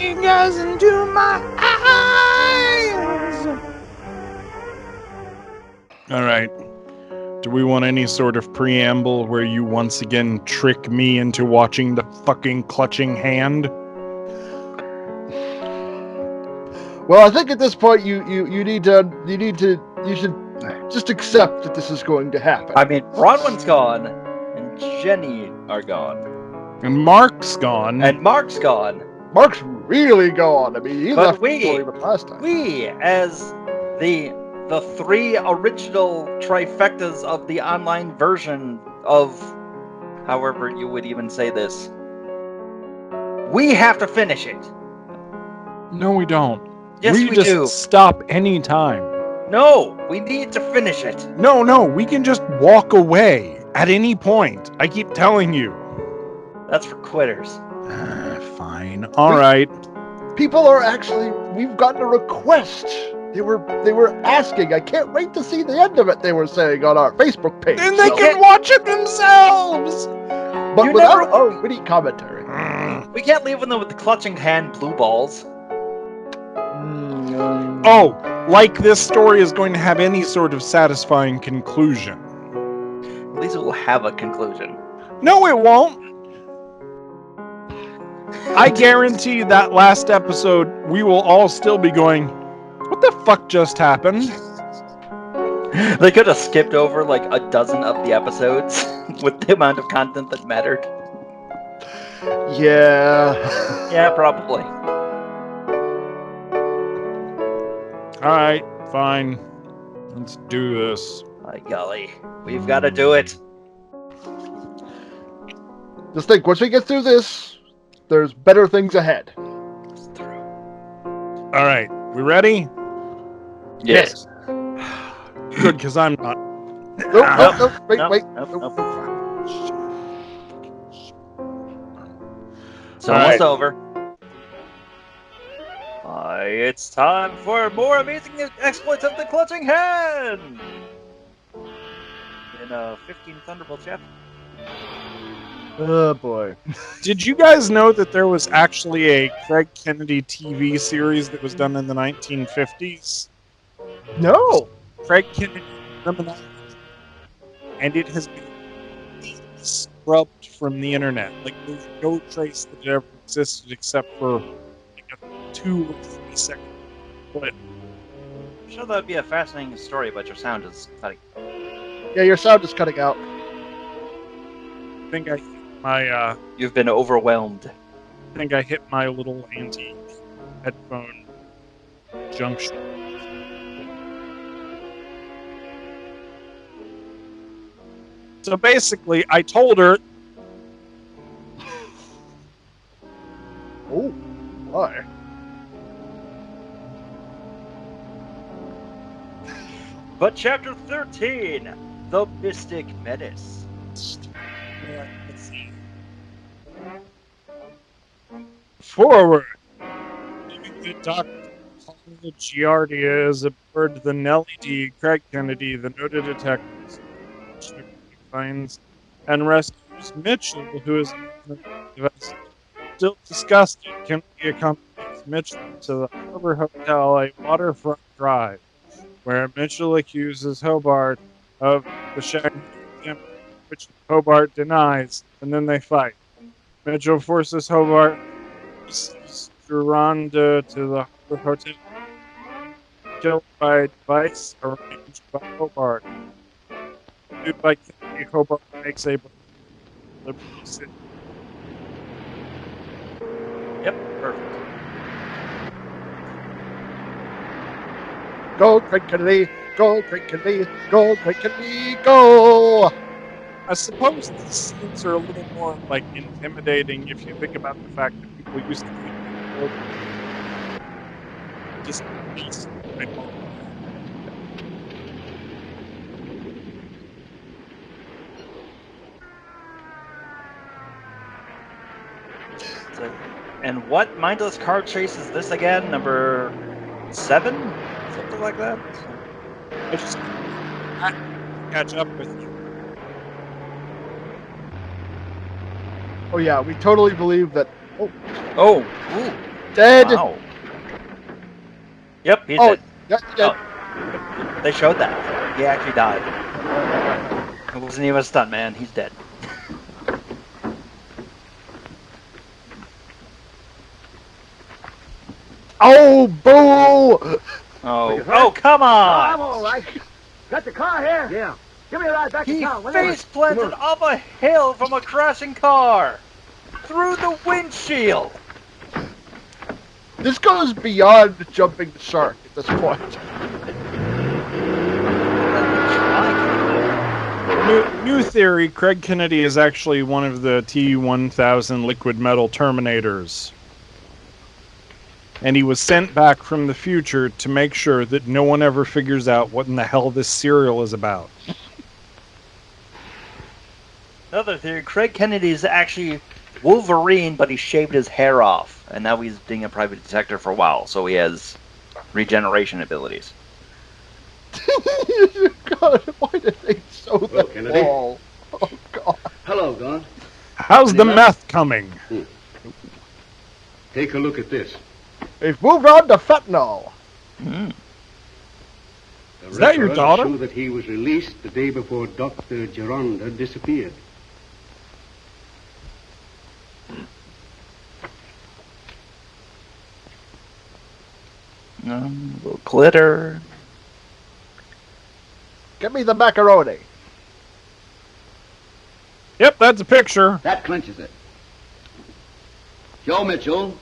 fingers into my eyes. All right. Do we want any sort of preamble where you once again trick me into watching the fucking Clutching Hand? Well, I think at this point you should just accept that this is going to happen. I mean, Bronwyn's gone, and Jenny are gone, And Mark's gone. and Mark's gone. Mark's really gone. I mean, he But left before even last time. We, as the three original trifectas of the online version of, however you would even say this, we have to finish it. No, we don't. Yes, we just do. Stop any time. No, we need to finish it. No, we can just walk away at any point. I keep telling you. That's for quitters. Fine. All right. People are actually. We've gotten a request. They were asking. I can't wait to see the end of it. They were saying on our Facebook page. Then they can watch it themselves. But without our witty commentary. We can't leave them with the Clutching Hand blue balls. Oh, like this story is going to have any sort of satisfying conclusion. At least it will have a conclusion. No, it won't. I guarantee that last episode, we will all still be going, what the fuck just happened? They could have skipped over like a dozen of the episodes with the amount of content that mattered. Yeah. Yeah, probably. Alright, fine. Let's do this. My golly. We've got to do it. Just think, once we get through this, there's better things ahead. Alright, we ready? Yes. Good, because I'm not. Nope, wait. Nope. It's All almost right. over. It's time for more amazing exploits of the Clutching Hand! In 15 Thunderbolt chapter. Oh boy. Did you guys know that there was actually a Craig Kennedy TV series that was done in the 1950s? No. Craig Kennedy Criminal, and it has been scrubbed from the internet. Like, there's no trace that it ever existed except for like a 2 or 3 second clip. I'm sure that would be a fascinating story, but your sound is cutting. Yeah, your sound is cutting out. I think I hit my You've been overwhelmed. little anti-headphone junction. So basically, I told her. Oh, why? But chapter 13, The Mystic Menace. Let's see. Forward. The Dr. Gironda is aboard the Nellie D. Craig Kennedy, the noted detective, finds and rescues Mitchell, who is still disgusted. Kennedy accompanies Mitchell to the Harbor Hotel, a waterfront drive, where Mitchell accuses Hobart of the shagging, which Hobart denies, and then they fight. Mitchell forces Hobart to Gironda to the Harbor Hotel, killed by a device arranged by Hobart. Dude, by Kennedy, Hobart makes a Liberty City. Yep, perfect. Go, Craig Kennedy! Go, Craig Kennedy! Go, Craig Kennedy! Go! I suppose these scenes are a little more like intimidating if you think about the fact that people used to be just beast. And what mindless car chase is this again? Number 7? Something like that? I just catch up with you. Oh yeah, we totally believe that. Oh, ooh. Dead. Wow. Yep, he's Oh, dead. that's dead. Oh. They showed that. He actually died. It wasn't even a stunt, man. He's dead. Oh, boo! Oh, come on! I'm all right. Got the car here? Yeah. Give me a ride back to He town. face planted off a hill from a crashing car! Through the windshield! This goes beyond jumping the shark at this point. New theory, Craig Kennedy is actually one of the T-1000 liquid metal Terminators. And he was sent back from the future to make sure that no one ever figures out what in the hell this serial is about. Another theory, Craig Kennedy is actually Wolverine, but he shaved his hair off. And now he's being a private detective for a while, so he has regeneration abilities. God, why did they show Hello, that Kennedy. wall? Oh, God. Hello, Don. How's the meth coming? Take a look at this. They've moved on to fentanyl. Mm. The Is that your records daughter? show that he was released the day before Dr. Gironda disappeared. Little glitter. Get me the macaroni. Yep, that's a picture. That clinches it. Joe Mitchell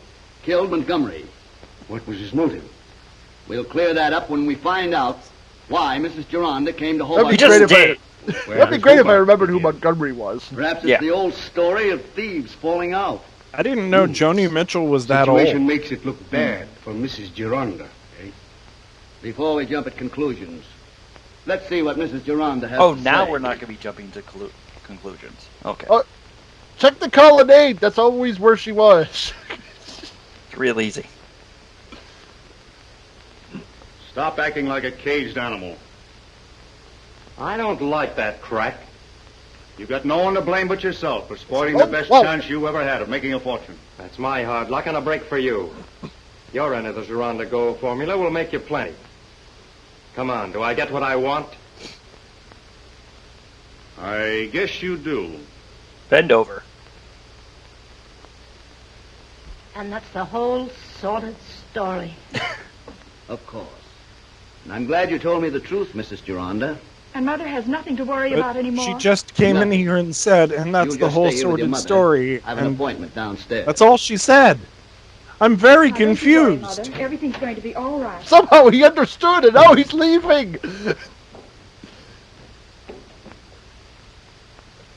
killed Montgomery. What was his motive? We'll clear that up when we find out why Mrs. Gironda came to That'd Hobart. be just great if did. That'd be great if I remembered who Montgomery was. Perhaps it's Yeah. the old story of thieves falling out. I didn't know Joni Mitchell was that old. Situation makes it look bad for Mrs. Gironda, eh? Before we jump at conclusions, let's see what Mrs. Gironda has Oh, to now say. we're not going to be jumping to conclusions. Okay. Oh. Check the colonnade. That's always where she was. It's real easy. Stop acting like a caged animal. I don't like that crack. You've got no one to blame but yourself for spoiling the best whoa. chance you ever had of making a fortune. That's my hard luck and a break for you. Your end of the Gironda Gold formula will make you plenty. Come on, do I get what I want? I guess you do. Bend over. And that's the whole sordid story. Of course. And I'm glad you told me the truth, Mrs. Gironda. And Mother has nothing to worry about anymore. She just came in here and said, and that's You'll the just whole stay here with your sordid mother. story. I have an And appointment downstairs. that's all she said. I'm very Now, don't you worry, confused. Mother. Everything's going to be all right. Somehow he understood and now he's leaving.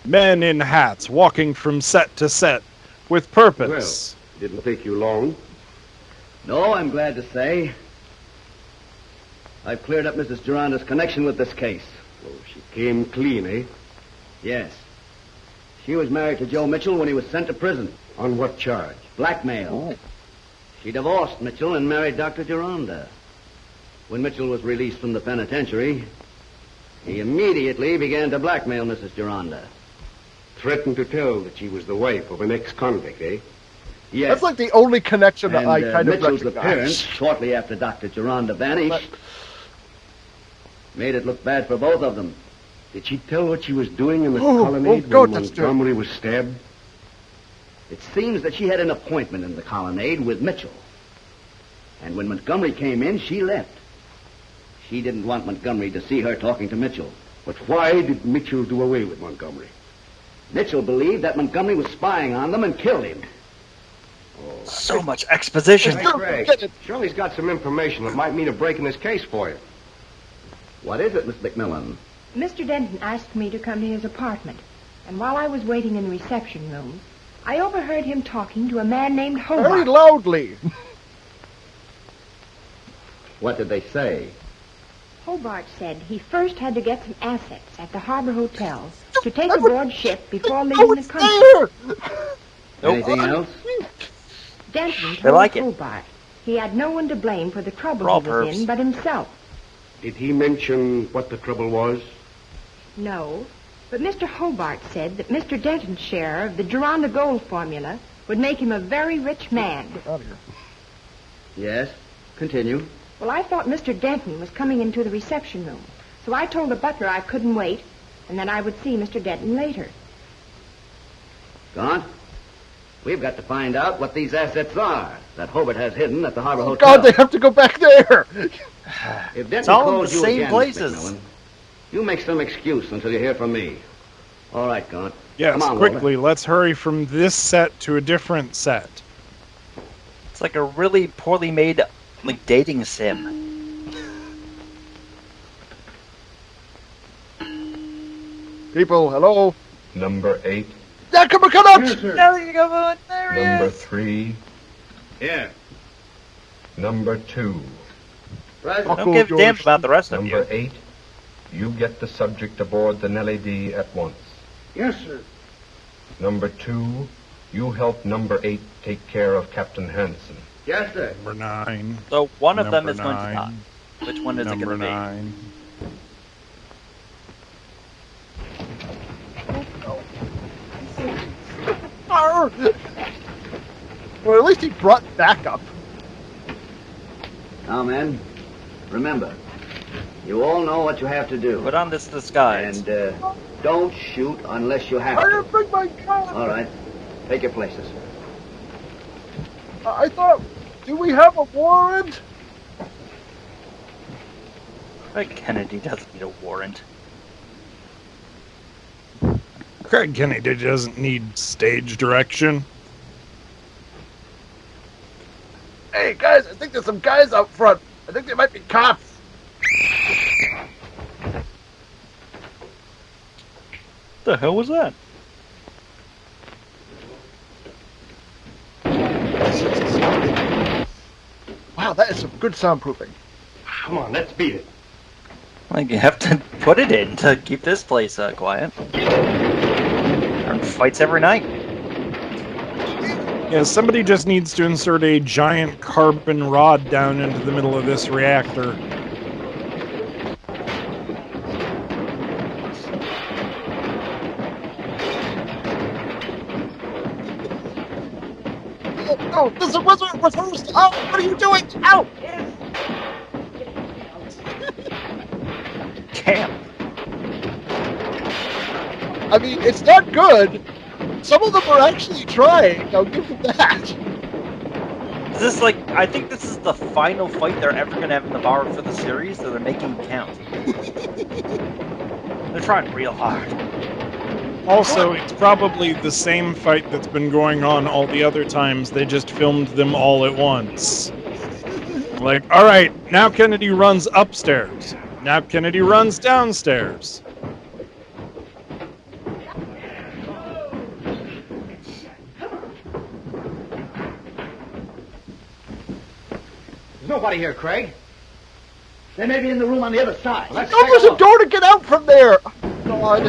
Men in hats walking from set to set with purpose. Didn't take you long. No, I'm glad to say. I've cleared up Mrs. Gironda's connection with this case. Oh, she came clean, eh? Yes. She was married to Joe Mitchell when he was sent to prison. On what charge? Blackmail. She divorced Mitchell and married Dr. Gironda. When Mitchell was released from the penitentiary, he immediately began to blackmail Mrs. Gironda. Threatened to tell that she was the wife of an ex-convict, eh? Yes. That's like the only connection that and I kind of Mitchell's recognize. appearance shortly after Dr. Gironda vanished made it look bad for both of them. Did she tell what she was doing in the Oh, colonnade God, when that's Montgomery was stabbed? It seems that she had an appointment in the colonnade with Mitchell. And when Montgomery came in, she left. She didn't want Montgomery to see her talking to Mitchell. But why did Mitchell do away with Montgomery? Mitchell believed that Montgomery was spying on them and killed him. So much exposition. Still Greg, get it. Shirley's got some information that might mean a break in this case for you. What is it, Miss McMillan? Mr. Denton asked me to come to his apartment. And while I was waiting in the reception room, I overheard him talking to a man named Very Hobart. loudly. What did they say? Hobart said he first had to get some assets at the Harbor Hotel to take aboard ship before leaving Oh, the it's country. there. Anything else? Denton They told like it. Hobart he had no one to blame for the trouble Raw he was pervs. in but himself. Did he mention what the trouble was? No, but Mr. Hobart said that Mr. Denton's share of the Gironda Gold formula would make him a very rich man. Out of here. Yes? Continue. Well, I thought Mr. Denton was coming into the reception room, so I told the butler I couldn't wait, and that I would see Mr. Denton later. Gaunt, we've got to find out what these assets are that Hobart has hidden at the Harbor Oh, Hotel. God, they have to go back there. If Denton It's all in calls the you same again, places. Miss McMillan, you make some excuse until you hear from me. All right, Gaunt. Yes, Come on, quickly, let's hurry from this set to a different set. It's like a really poorly made, like, dating sim. People, hello. Number 8. Yeah, come on. There you go, there he Number is. 3. Yeah. Number 2. President. Don't give a damn about the rest of Number you. 8. You get the subject aboard the Nellie D at once. Yes, sir. Number 2. You help number 8 take care of Captain Hansen. Yes, sir. Number 9. So one of them Number is going to 9. die. Which one is it Number going to be? 9. Arr! Well, at least he brought backup. Now, men, remember, you all know what you have to do. Put on this disguise. And don't shoot unless you have I to. didn't bring my gun. All right. Take your places. I thought, do we have a warrant? Craig Kennedy doesn't need a warrant. Craig Kennedy doesn't need stage direction. Hey, guys, I think there's some guys out front. I think they might be cops. The hell was that? Wow, that is some good soundproofing. Come on, let's beat it. Like, you have to put it in to keep this place quiet. There are fights every night. Yeah, somebody just needs to insert a giant carbon rod down into the middle of this reactor. Oh, there's a wizard with host. Oh, what are you doing? Ow! Damn. I mean, it's not good. Some of them are actually trying. I'll give them that. Is this like, I think this is the final fight they're ever going to have in the bar for the series, so they're making it count. They're trying real hard. Also, it's probably the same fight that's been going on all the other times. They just filmed them all at once. Like, all right, now Kennedy runs upstairs. Now Kennedy runs downstairs. There's nobody here, Craig. They may be in the room on the other side. Let's No, there's a door to get out from there. God.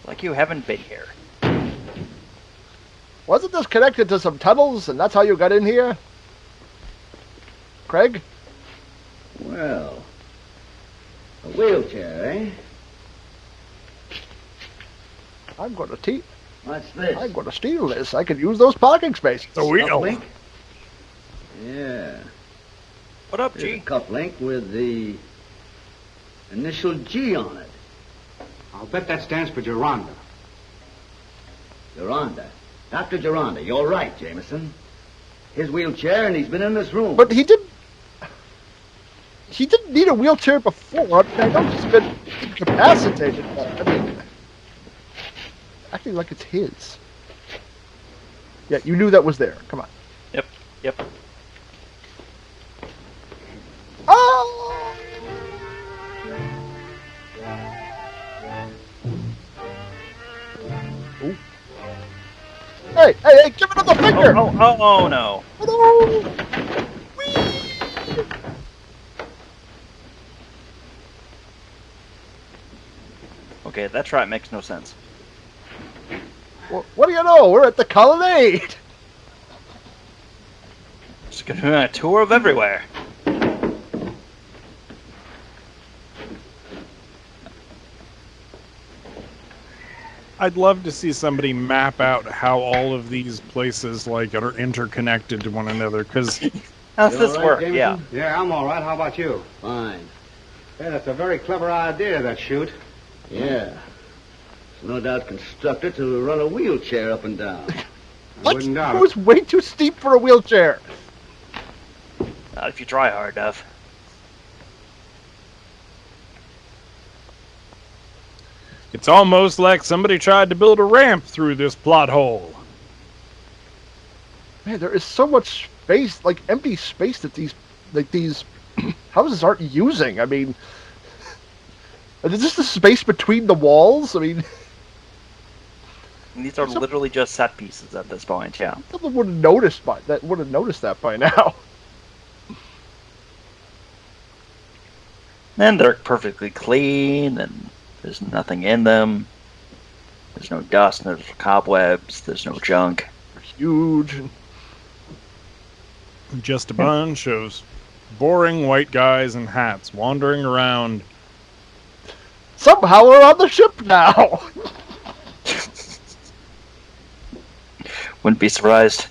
Like you haven't been here. Wasn't this connected to some tunnels, and that's how you got in here? Craig? Well, a wheelchair, eh? I'm going to What's this? I'm going to steal this. I could use those parking spaces. The wheel. Cufflink? Yeah. What up, Here's a G? cufflink with the initial G on it. I'll bet that stands for Gironda. Gironda. Dr. Gironda, you're right, Jameson. His wheelchair, and he's been in this room. But he didn't need a wheelchair before. I know he's been incapacitated, but, I mean, acting like it's his. Yeah, you knew that was there. Come on. Yep. Oh! Ooh. Hey, give it another finger! Oh, no. Hello! Okay, that try makes no sense. What do you know? We're at the colonnade! Just gonna do a tour of everywhere. I'd love to see somebody map out how all of these places like are interconnected to one another, because How's You this all right, work? Jameson? Yeah. Yeah, I'm all right. How about you? Fine. Yeah, that's a very clever idea, that chute. Yeah. It's no doubt constructed to run a wheelchair up and down. I What? wouldn't doubt It it. was way too steep for a wheelchair. Not if you try hard enough. it's almost like somebody tried to build a ramp through this plot hole. Man, there is so much space, like empty space that these houses aren't using. I mean, is this the space between the walls? I mean, And these are literally just set pieces at this point, yeah. someone would have noticed that by now. And they're perfectly clean, and there's nothing in them. There's no dust, there's no cobwebs, there's no junk. They're huge. Just a bunch of boring white guys in hats wandering around. Somehow we're on the ship now. Wouldn't be surprised.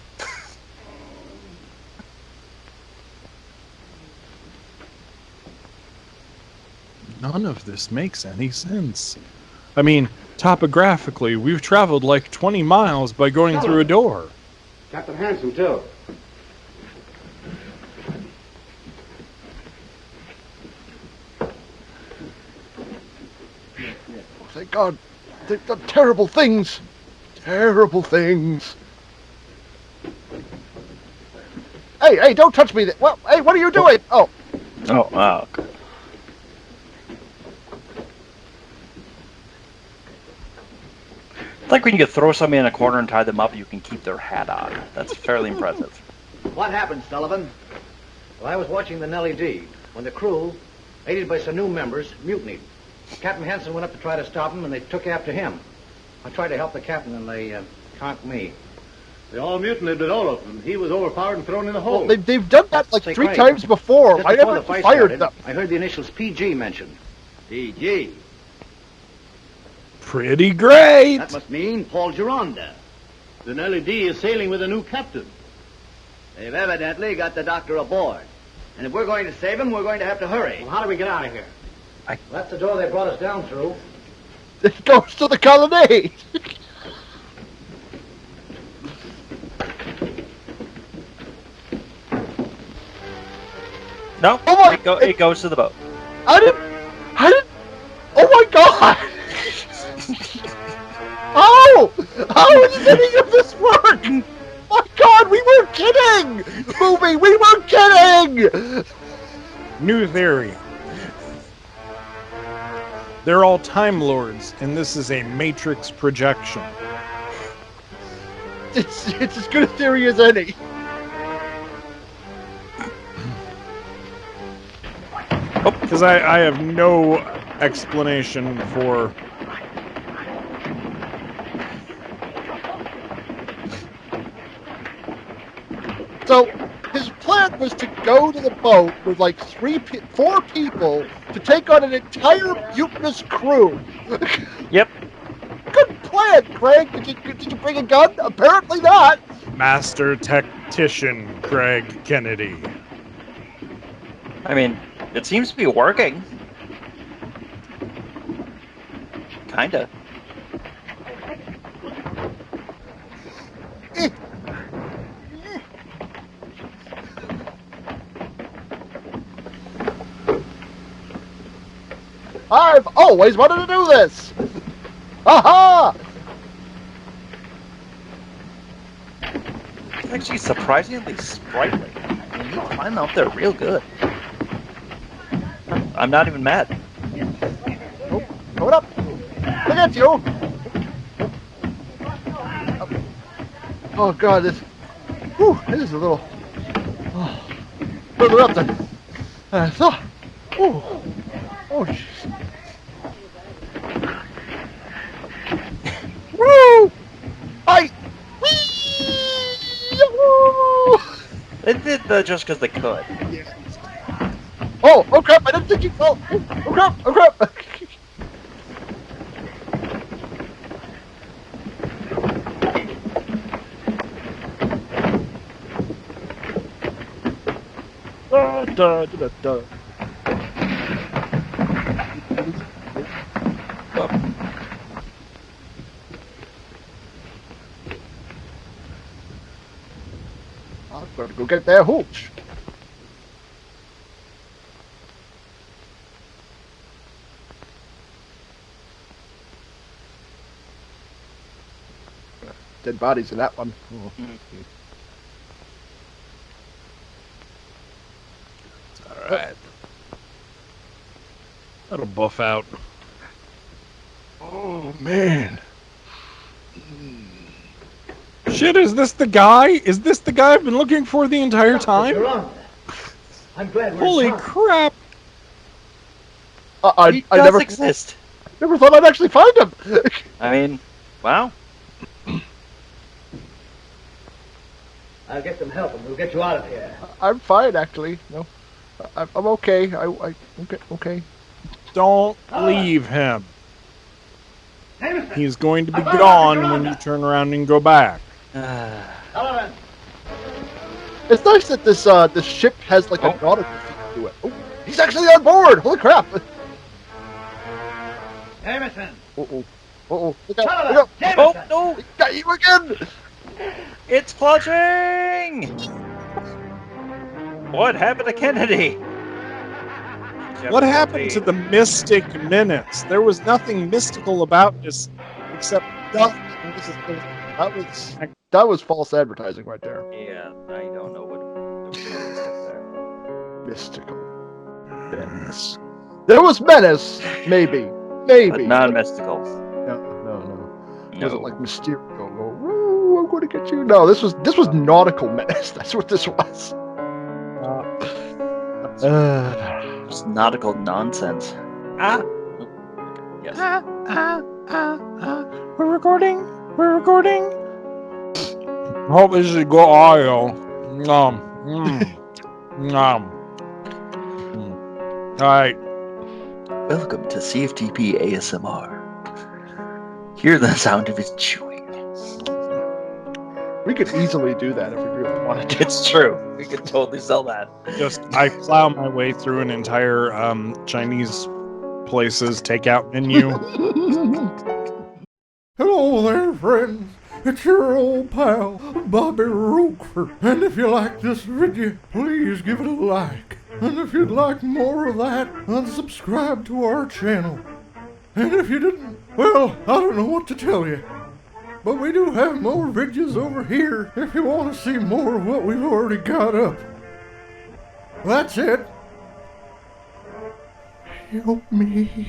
None of this makes any sense. I mean, topographically, we've traveled like 20 miles by going through a door. Captain Hanson, too. Thank God. They've done terrible things. Terrible things. Hey, don't touch me. Well, hey, what are you doing? Oh. Oh, wow. It's like when you could throw somebody in a corner and tie them up, you can keep their hat on. That's fairly impressive. What happened, Sullivan? Well, I was watching the Nellie D when the crew, aided by some new members, mutinied. Captain Hanson went up to try to stop them, and they took after him. I tried to help the captain, and they conked me. They all mutinied with Olaf, and he was overpowered and thrown in the hole. Well, they've done that like Say, 3 Craig, times before. Just I before never the fight fired started, them. I heard the initials PG mentioned. PG? Pretty great! That must mean Paul Gironda. The Nellie D is sailing with a new captain. They've evidently got the doctor aboard. And if we're going to save him, we're going to have to hurry. Well, how do we get out of here? That's the door they brought us down through. It goes to the colonnade. No, Oh my- it goes to the boat. I didn't. Oh my God! How does any of this work? My God, we weren't kidding! Movie, we weren't kidding! New theory. They're all Time Lords, and this is a Matrix projection. It's as good a theory as any. Because I have no explanation for... So, his plan was to go to the boat with like 4 people to take on an entire mutinous crew. Yep. Good plan, Craig. Did you bring a gun? Apparently not. Master Tactician Craig Kennedy. I mean, it seems to be working. Kinda. I've always wanted to do this. Aha! It's actually surprisingly sprightly. I mean, you climb up there real good. I'm not even mad. Oh, coming up. Look at you. Oh God, this is a little. Further up than I thought. Oh, jeez. Woo! They did that just because they could. Oh crap! I didn't think you fell. Oh crap! Da, da, da, da. I'm going to go get that hooch. Dead bodies in that one. Oh. Alright. That'll buff out. Oh, man. Shit, is this the guy? Is this the guy I've been looking for the entire time? Gironda. I'm glad we're Holy sorry. crap! He I does never exist. never thought I'd actually find him. I mean, wow. I'll get some help and we'll get you out of here. I'm fine, actually. No, I'm okay. Okay. Don't leave him. Jameson! He's going to be gone when you turn around and go back. Sullivan! It's nice that this ship has like a nautical feel to it. Oh, he's actually on board! Holy crap! Jameson! Uh-oh. Look out! Sullivan! Look out! Jameson! Oh, no! Got you again! It's clutching! What happened to Kennedy? What happened to the mystic minutes? There was nothing mystical about this except nothing. That was false advertising right there. Yeah, I don't know what Mystical. Menace. There was menace, maybe. but non-mystical. No. It No. wasn't like Mysterio. Oh, I'm going to get you. No, this was nautical menace. That's what this was. Just nautical nonsense. Yes. We're recording. Hope this is good audio. Alright. Welcome to CFTP ASMR. Hear the sound of his chewing. We could easily do that if we really wanted to. It's true. We could totally sell that. I plow my way through an entire Chinese places takeout menu. Hello there, friends. It's your old pal, Bobby Rookford. And if you like this video, please give it a like. And if you'd like more of that, unsubscribe to our channel. And if you didn't, well, I don't know what to tell you. But we do have more videos over here if you want to see more of what we've already got up. That's it. Help me.